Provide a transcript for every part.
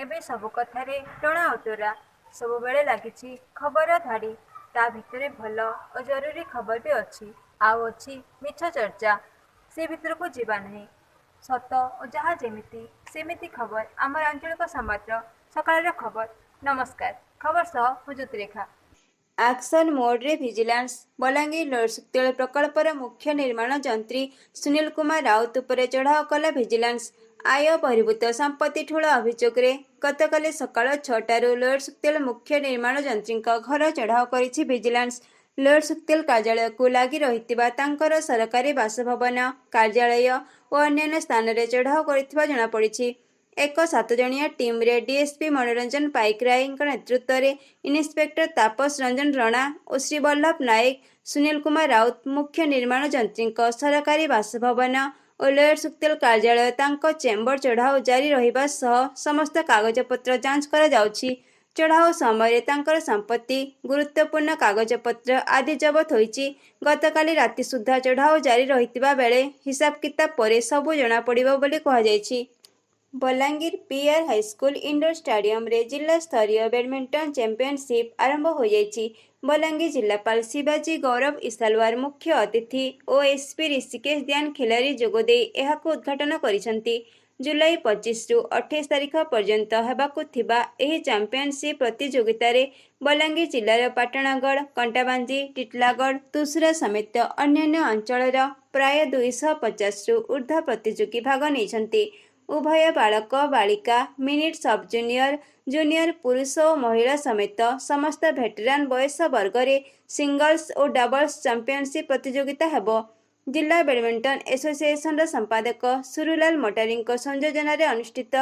ଏବେ ସବୁ କଥାରେ ଟଣା ଉତରା ସବୁବେଳେ ଲାଗିଛି ଖବର ଧାଡ଼ି। ତା ଭିତରେ ଭଲ ଓ ଜରୁରୀ ଖବର ବି ଅଛି, ଆଉ ଅଛି ମିଛ ଚର୍ଚ୍ଚା। ସେ ଭିତରକୁ ଯିବା ନାହିଁ। ସତ ଓ ଯାହା ଯେମିତି ସେମିତି ଖବର ଆମର ଆଞ୍ଚଳିକ ସମାଜର ସକାଳର ଖବର। ନମସ୍କାର, ଖବର ସହ ମୁଁ ଜ୍ୟୋତିରେଖା। ଆକ୍ସନ ମୋଡରେ ଭିଜିଲାନ୍ସ। ବଲାଙ୍ଗୀର ଲୋଡଶକ୍ତିଳ ପ୍ରକଳ୍ପର ମୁଖ୍ୟ ନିର୍ମାଣ ଯନ୍ତ୍ରୀ ସୁନୀଲ କୁମାର ରାଉତ ଉପରେ ଚଢ଼ାଉ କଲା ଭିଜିଲାନ୍ସ। ଆୟ ବହିର୍ଭୂତ ସମ୍ପତ୍ତି ଠୁଳ ଅଭିଯୋଗରେ ଗତକାଲି ସକାଳ 6ଟାରୁ ଲୋଡଶକ୍ତିଳ ମୁଖ୍ୟ ନିର୍ମାଣ ଯନ୍ତ୍ରୀଙ୍କ ଘର ଚଢ଼ାଉ କରିଛି ଭିଜିଲାନ୍ସ। ଲୋଡଶକ୍ତିଳ କାର୍ଯ୍ୟାଳୟକୁ ଲାଗି ରହିଥିବା ତାଙ୍କର ସରକାରୀ ବାସଭବନ, କାର୍ଯ୍ୟାଳୟ ଓ ଅନ୍ୟାନ୍ୟ ସ୍ଥାନରେ ଚଢ଼ାଉ କରିଥିବା ଜଣାପଡ଼ିଛି। ଏକ 7 ଜଣିଆ ଟିମ୍ରେ ଡିଏସ୍ପି ମନୋରଞ୍ଜନ ପାଇକରାୟଙ୍କ ନେତୃତ୍ୱରେ ଇନ୍ସପେକ୍ଟର ତାପସ ରଞ୍ଜନ ରଣା ଓ ଶ୍ରୀ ବଲ୍ଲଭ ନାୟକ, ସୁନୀଲ କୁମାର ରାଉତ ମୁଖ୍ୟ ନିର୍ମାଣ ଯନ୍ତ୍ରୀଙ୍କ ସରକାରୀ ବାସଭବନ ଓ ଲୋଡଶକ୍ତିଳ କାର୍ଯ୍ୟାଳୟ ତାଙ୍କ ଚେମ୍ବର ଚଢ଼ାଉ ଜାରି ରହିବା ସହ ସମସ୍ତ କାଗଜପତ୍ର ଯାଞ୍ଚ କରାଯାଉଛି। ଚଢ଼ାଉ ସମୟରେ ତାଙ୍କର ସମ୍ପତ୍ତି, ଗୁରୁତ୍ୱପୂର୍ଣ୍ଣ କାଗଜପତ୍ର ଆଦି ଜବତ ହୋଇଛି। ଗତକାଲି ରାତି ସୁଦ୍ଧା ଚଢ଼ାଉ ଜାରି ରହିଥିବା ବେଳେ ହିସାବ କିତାବ ପରେ ସବୁ ଜଣାପଡ଼ିବ ବୋଲି କୁହାଯାଇଛି। ବଲାଙ୍ଗୀର ପିଆର ହାଇସ୍କୁଲ ଇଣ୍ଡୋର ଷ୍ଟାଡିୟମରେ ଜିଲ୍ଲା ସ୍ତରୀୟ ବ୍ୟାଡମିଣ୍ଟନ ଚାମ୍ପିୟନସିପ୍ ଆରମ୍ଭ ହୋଇଯାଇଛି। ବଲାଙ୍ଗୀର ଜିଲ୍ଲାପାଳ ଶିବାଜୀ ଗୌରବ ଇସାଲୱାର ମୁଖ୍ୟ ଅତିଥି ଓ ଏସ୍ପି ଋଷିକେଶ ଦ୍ୟାନ ଖିଲାରୀ ଯୋଗଦେଇ ଏହାକୁ ଉଦ୍ଘାଟନ କରିଛନ୍ତି। ଜୁଲାଇ 25ରୁ 28 ତାରିଖ ପର୍ଯ୍ୟନ୍ତ ହେବାକୁ ଥିବା ଏହି ଚାମ୍ପିୟନସିପ୍ ପ୍ରତିଯୋଗିତାରେ ବଲାଙ୍ଗୀର ଜିଲ୍ଲାର ପାଟଣାଗଡ଼, କଣ୍ଟାବାଞ୍ଜି, ଟିଟଲାଗଡ଼, ତୁଷୁରା ସମେତ ଅନ୍ୟାନ୍ୟ ଅଞ୍ଚଳର ପ୍ରାୟ 250ରୁ ଉର୍ଦ୍ଧ୍ୱ ପ୍ରତିଯୋଗୀ ଭାଗ ନେଇଛନ୍ତି। ଉଭୟ ବାଳକ ବାଳିକା, ମିନିଟ୍ ସବ୍ ଜୁନିୟର, ଜୁନିୟର ପୁରୁଷ ଓ ମହିଳା ସମେତ ସମସ୍ତ ଭେଟରାନ ବୟସ ବର୍ଗରେ ସିଙ୍ଗଲ୍ସ ଓ ଡବଲ୍ସ ଚାମ୍ପିୟନସିପ୍ ପ୍ରତିଯୋଗିତା ହେବ। ଜିଲ୍ଲା ବ୍ୟାଡମିଣ୍ଟନ ଆସୋସିଏସନର ସମ୍ପାଦକ ସୁରୁଲାଲ ମଟାରୀଙ୍କ ସଂଯୋଜନାରେ ଅନୁଷ୍ଠିତ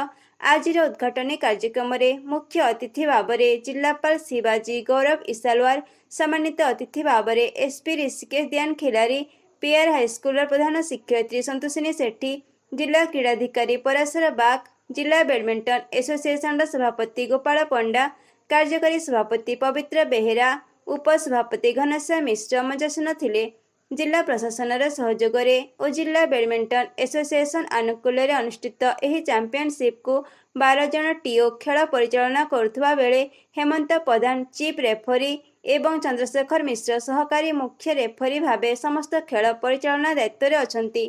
ଆଜିର ଉଦ୍ଘାଟନୀ କାର୍ଯ୍ୟକ୍ରମରେ ମୁଖ୍ୟ ଅତିଥି ଭାବରେ ଜିଲ୍ଲାପାଳ ଶିବାଜୀ ଗୌରବ ଇସାଲୱାର, ସମ୍ମାନିତ ଅତିଥି ଭାବରେ ଏସ୍ପି ଋଷିକେଶ ଦ୍ୟାନ ଖିଲାରୀ, ପିଆର ହାଇସ୍କୁଲର ପ୍ରଧାନ ଶିକ୍ଷୟିତ୍ରୀ ସନ୍ତୋଷିନୀ ସେଠୀ, ଜିଲ୍ଲା କ୍ରୀଡ଼ାଧିକାରୀ ପରାଶର ବାଗ, ଜିଲ୍ଲା ବ୍ୟାଡମିଣ୍ଟନ ଆସୋସିଏସନର ସଭାପତି ଗୋପାଳ ପଣ୍ଡା, କାର୍ଯ୍ୟକାରୀ ସଭାପତି ପବିତ୍ର ବେହେରା, ଉପସଭାପତି ଘନଶ୍ୟାମ ମିଶ୍ର ମଞ୍ଚାସୀନ ଥିଲେ। ଜିଲ୍ଲା ପ୍ରଶାସନର ସହଯୋଗରେ ଓ ଜିଲ୍ଲା ବ୍ୟାଡମିଣ୍ଟନ ଆସୋସିଏସନ ଆନୁକୂଲ୍ୟରେ ଅନୁଷ୍ଠିତ ଏହି ଚାମ୍ପିୟନସିପ୍କୁ 12 ଜଣ ଟିଓ ଖେଳ ପରିଚାଳନା କରୁଥିବା ବେଳେ ହେମନ୍ତ ପ୍ରଧାନ ଚିଫ୍ ରେଫରୀ ଏବଂ ଚନ୍ଦ୍ରଶେଖର ମିଶ୍ର ସହକାରୀ ମୁଖ୍ୟ ରେଫରୀ ଭାବେ ସମସ୍ତ ଖେଳ ପରିଚାଳନା ଦାୟିତ୍ୱରେ ଅଛନ୍ତି।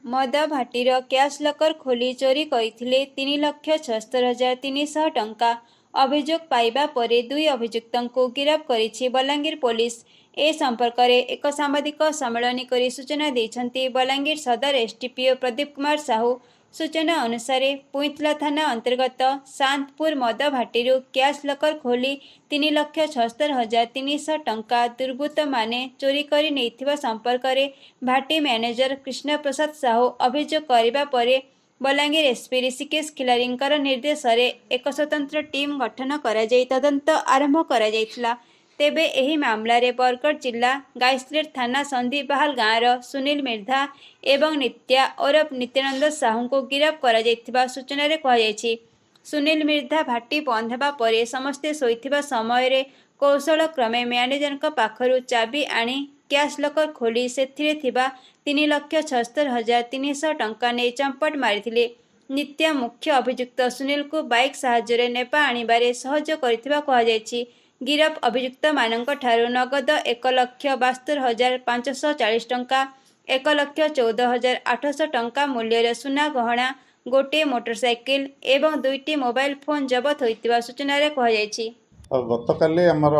ମଦ ଭାଟିର କ୍ୟାସ୍ ଲକର ଖୋଲି ଚୋରି କରିଥିଲେ 3,76,300 ଟଙ୍କା। ଅଭିଯୋଗ ପାଇବା ପରେ 2 ଅଭିଯୁକ୍ତଙ୍କୁ ଗିରଫ କରିଛି ବଲାଙ୍ଗୀର ପୋଲିସ। ଏ ସମ୍ପର୍କରେ ଏକ ସାମ୍ବାଦିକ ସମ୍ମିଳନୀ କରି ସୂଚନା ଦେଇଛନ୍ତି ବଲାଙ୍ଗୀର ସଦର ଏସ୍ଡିପିଓ ପ୍ରଦୀପ କୁମାର ସାହୁ। ସୂଚନା ଅନୁସାରେ ପୁଇଁତଲା ଥାନା ଅନ୍ତର୍ଗତ ଶାନ୍ତପୁର ମଦ ଭାଟିରୁ କ୍ୟାସ୍ ଲକର ଖୋଲି 3,76,300 ଟଙ୍କା ଦୁର୍ବୃତ୍ତମାନେ ଚୋରି କରି ନେଇଥିବା ସମ୍ପର୍କରେ ଭାଟି ମ୍ୟାନେଜର କୃଷ୍ଣ ପ୍ରସାଦ ସାହୁ ଅଭିଯୋଗ କରିବା ପରେ ବଲାଙ୍ଗୀର ଏସ୍ପି ଋଷିକେଶ ଖିଲାରୀଙ୍କର ନିର୍ଦ୍ଦେଶରେ ଏକ ସ୍ୱତନ୍ତ୍ର ଟିମ୍ ଗଠନ କରାଯାଇ ତଦନ୍ତ ଆରମ୍ଭ କରାଯାଇଥିଲା। ତେବେ ଏହି ମାମଲାରେ ବରଗଡ଼ ଜିଲ୍ଲା ଗାଇସ୍ଲେଟ ଥାନା ସନ୍ଦିବାହାଲ ଗାଁର ସୁନୀଲ ମିର୍ଦ୍ଧା ଏବଂ ନିତ୍ୟା ଓରଫ ନିତ୍ୟାନନ୍ଦ ସାହୁଙ୍କୁ ଗିରଫ କରାଯାଇଥିବା ସୂଚନାରେ କୁହାଯାଇଛି। ସୁନୀଲ ମିର୍ଦ୍ଧା ଭାଟି ବନ୍ଦ ହେବା ପରେ ସମସ୍ତେ ଶୋଇଥିବା ସମୟରେ କୌଶଳ କ୍ରମେ ମ୍ୟାନେଜରଙ୍କ ପାଖରୁ ଚାବି ଆଣି କ୍ୟାସ୍ ଲକର ଖୋଲି ସେଥିରେ ଥିବା 3,76,300 ଟଙ୍କା ନେଇ ଚମ୍ପଟ ମାରିଥିଲେ। ନିତ୍ୟା ମୁଖ୍ୟ ଅଭିଯୁକ୍ତ ସୁନୀଲକୁ ବାଇକ୍ ସାହାଯ୍ୟରେ ନେବା ଆଣିବାରେ ସହଯୋଗ କରିଥିବା କୁହାଯାଇଛି। ଗିରଫ ଅଭିଯୁକ୍ତମାନଙ୍କ ଠାରୁ ନଗଦ 1,72,540 ଟଙ୍କା, 1,14,800 ଟଙ୍କା ମୂଲ୍ୟର ସୁନା ଗହଣା, ଗୋଟିଏ ମୋଟରସାଇକେଲ ଏବଂ 2ଟି ମୋବାଇଲ ଫୋନ୍ ଜବତ ହୋଇଥିବା ସୂଚନାରେ କୁହାଯାଇଛି। ଗତକାଲି ଆମର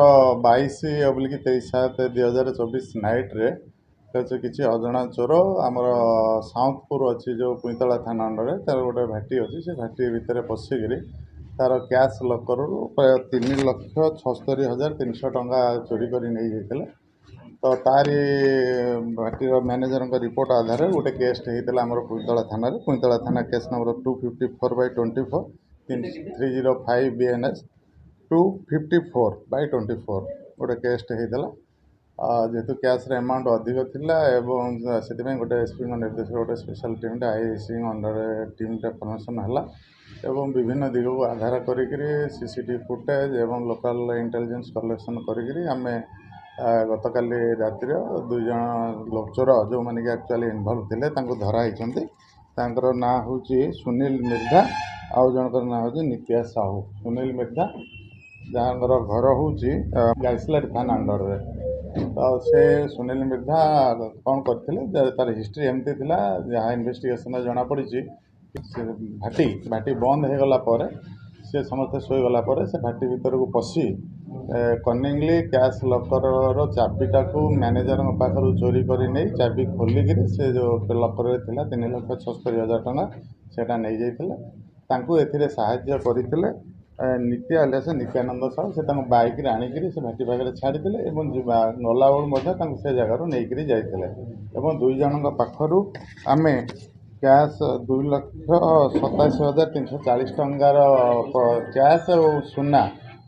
22/23/2024 ନାଇଟ୍ରେ କିଛି ଅଜଣା ଚୋର ଆମର ସାଉଥପୁର ଅଛି ଯେଉଁ ପୁଇଁତଳା ଥାନା ଅଣ୍ଡରରେ ତା'ର ଗୋଟେ ଭାଟି ଅଛି, ସେ ଭାଟି ଭିତରେ ପଶିକିରି ତା'ର କ୍ୟାସ୍ ଲକରରୁ ପ୍ରାୟ 3,76,300 ଟଙ୍କା ଚୋରି କରି ନେଇଯାଇଥିଲେ। ତ ତାରି ଭାଟିର ମ୍ୟାନେଜରଙ୍କ ରିପୋର୍ଟ ଆଧାରରେ ଗୋଟେ କେସ୍ଟେ ହେଇଥିଲା ଆମର ପୁଇଁତଳା ଥାନାରେ। ପୁଇଁତଳା ଥାନା କେସ୍ ନମ୍ବର 254/24 305 BNS 254/24 ଗୋଟେ କେସ୍ଟେ ହେଇଥିଲା। ଯେହେତୁ କ୍ୟାସ୍ର ଆମାଉଣ୍ଟ ଅଧିକ ଥିଲା ଏବଂ ସେଥିପାଇଁ ଗୋଟେ ଏସ୍ପିଙ୍କ ନିର୍ଦ୍ଦେଶରେ ଗୋଟେ ସ୍ପେଶାଲ ଟିମ୍ଟା ଆଇଆଇସିଙ୍କ ଅଣ୍ଡରରେ ଟିମ୍ଟା ଫର୍ମେସନ୍ ହେଲା ଏବଂ ବିଭିନ୍ନ ଦିଗକୁ ଆଧାର କରିକିରି ସିସିଟିଭି ଫୁଟେଜ୍ ଏବଂ ଲୋକାଲ ଇଣ୍ଟେଲିଜେନ୍ସ କଲେକ୍ସନ୍ କରିକିରି ଆମେ ଗତକାଲି ରାତିର 2 ଜଣ ଚୋର ଯେଉଁମାନେ କି ଆକ୍ଚୁଆଲି ଇନଭଲ୍ଭ ଥିଲେ ତାଙ୍କୁ ଧରା ହେଇଛନ୍ତି ତାଙ୍କର ନାଁ ହେଉଛି ସୁନୀଲ ମିର୍ଦ୍ଧା, ଆଉ ଜଣଙ୍କର ନାଁ ହେଉଛି ନିତ୍ୟା ସାହୁ। ସୁନୀଲ ମିର୍ଦ୍ଧା ଯାହାଙ୍କର ଘର ହେଉଛି ଗାଇସଲାର ଥାନା ଅଣ୍ଡରରେ। ତ ସେ ସୁନୀଲ ମିର୍ଦ୍ଧା କ'ଣ କରିଥିଲେ, ତାର ହିଷ୍ଟ୍ରି ଏମିତି ଥିଲା, ଯାହା ଇନଭେଷ୍ଟିଗେସନରେ ଜଣାପଡ଼ିଛି ସେ ଭାଟି ବନ୍ଦ ହୋଇଗଲା ପରେ, ସେ ସମସ୍ତେ ଶୋଇଗଲା ପରେ ସେ ଭାଟି ଭିତରକୁ ପଶି କନିଙ୍ଗଲି କ୍ୟାସ୍ ଲକରର ଚାବିଟାକୁ ମ୍ୟାନେଜରଙ୍କ ପାଖରୁ ଚୋରି କରି ନେଇ ଚାବି ଖୋଲିକିରି ସେ ଯେଉଁ ଲକରରେ ଥିଲା 3,76,000 ଟଙ୍କା ସେଇଟା ନେଇଯାଇଥିଲେ। ତାଙ୍କୁ ଏଥିରେ ସାହାଯ୍ୟ କରିଥିଲେ ନିତ୍ୟା ଆଲିଆସ ନିତ୍ୟାନନ୍ଦ ସାହୁ। ସେ ତାଙ୍କୁ ବାଇକ୍ରେ ଆଣିକିରି ସେ ଭାଟି ପାଖରେ ଛାଡ଼ିଥିଲେ ଏବଂ ଗଲାବେଳୁ ମଧ୍ୟ ତାଙ୍କୁ ସେ ଜାଗାରୁ ନେଇକରି ଯାଇଥିଲେ। ଏବଂ ଦୁଇ ଜଣଙ୍କ ପାଖରୁ ଆମେ କ୍ୟାସ୍ 2,87,340 ଟଙ୍କାର କ୍ୟାସ୍ ଆଉ ସୁନା,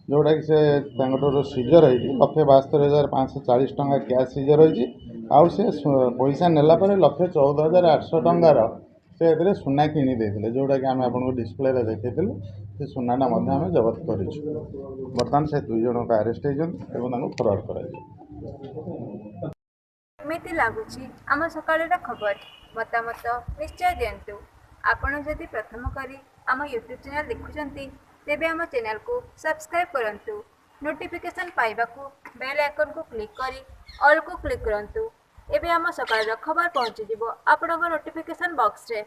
ଯେଉଁଟାକି ସେ ତାଙ୍କଠାରୁ ସିଜର ହେଇଛି 1,72,540 ଟଙ୍କା କ୍ୟାସ୍ ସିଜର ହେଇଛି। ଆଉ ସେ ପଇସା ନେଲା ପରେ 1,14,800 ଟଙ୍କାର ସେ ଏଥିରେ ସୁନା କିଣି ଦେଇଥିଲେ, ଯେଉଁଟାକି ଆମେ ଆପଣଙ୍କୁ ଡିସପ୍ଲେରେ ଦେଖାଇଥିଲୁ। ସେ ସୁନାଟା ମଧ୍ୟ ଆମେ ଜବତ କରିଛୁ। ବର୍ତ୍ତମାନ ସେ ଦୁଇ ଜଣଙ୍କ ଆରେଷ୍ଟ ହେଇଛନ୍ତି ଏବଂ ତାଙ୍କୁ ଫରୱାର୍ଡ଼ କରାଯିବ। କେମିତି ଲାଗୁଛି ଆମ ସକାଳର ଖବର? ମତାମତ ନିଶ୍ଚୟ ଦିଅନ୍ତୁ। ଆପଣ ଯଦି ପ୍ରଥମ କରି ଆମ ୟୁଟ୍ୟୁବ୍ ଚ୍ୟାନେଲ୍ ଦେଖୁଛନ୍ତି, ତେବେ ଆମ ଚ୍ୟାନେଲ୍କୁ ସବସ୍କ୍ରାଇବ୍ କରନ୍ତୁ। ନୋଟିଫିକେସନ୍ ପାଇବାକୁ ବେଲ୍ ଆଇକନ୍କୁ କ୍ଲିକ୍ କରି ଅଲ୍କୁ କ୍ଲିକ୍ କରନ୍ତୁ। ଏବେ ଆମ ସକାଳର ଖବର ପହଞ୍ଚିଯିବ ଆପଣଙ୍କ ନୋଟିଫିକେସନ୍ ବକ୍ସରେ।